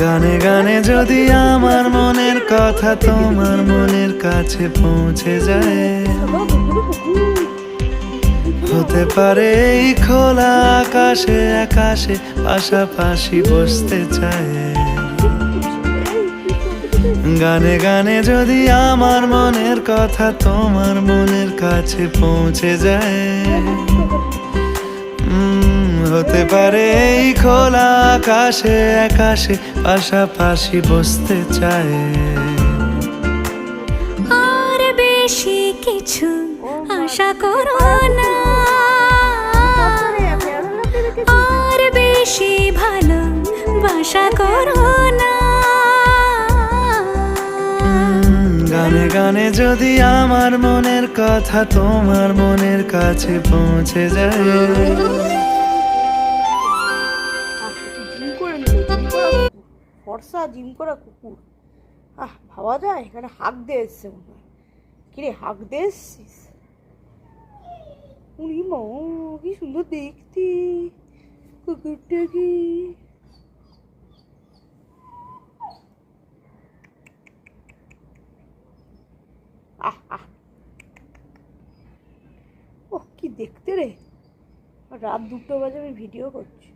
গানে গানে যদি আমার মনের কথা তোমার মনের কাছে পৌঁছে যায়, হতে পারে এই খোলা আকাশে আকাশে পাশাপাশি বসতে চায়। গানে গানে যদি আমার মনের কথা তোমার মনের কাছে পৌঁছে যায়, হতে পারে এই খোলা আকাশে আকাশে পাশাপাশি বসতে চায়। আর বেশি কিছু আশা করো না, আর বেশি ভালোবাসা করো না। গানে গানে যদি আমার মনের কথা তোমার মনের কাছে পৌঁছে যায়। ফর্সা জিম করা কুকুর, ভাবা যায় এখানে হাঁক দিয়ে এসছে মনে হয়। কিরে হাঁক দিয়ে এসছিস? উনি মা কি সুন্দর দেখতে কুকুরটা কি। ওহ কি দেখতে রে, রাত 2টো বাজে আমি ভিডিও করছি।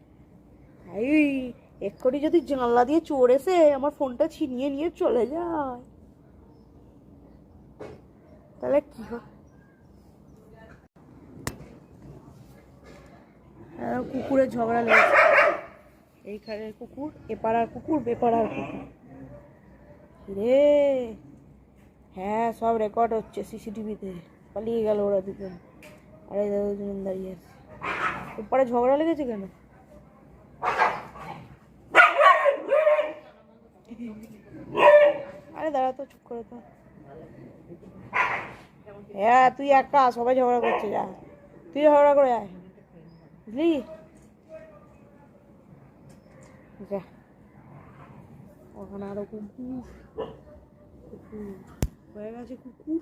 এই এক্ষুনি যদি জানলা দিয়ে চোর এসে আমার ফোনটা ছিনিয়ে নিয়ে চলে যায় তাহলে কি হয়? কুকুরের ঝগড়া লেগেছে, এইখানের কুকুর এপাড়ার কুকুর বেপাড়ার কুকুর রে। হ্যাঁ সব রেকর্ড হচ্ছে সিসিটিভিতে। পালিয়ে গেল ওরা দুজন, আর এই দুজন দাঁড়িয়ে আছে। এপারে ঝগড়া লেগেছে কেন? আরে দাঁড়া তো, চুপ করে তো। হ্যাঁ তুই একা, সবাই ঝগড়া করছে, যা তুই ঝগড়া করে আয়, বুঝলি? যা ওখানে আরো কুকুর কুকুর হয়ে গেছে কুকুর।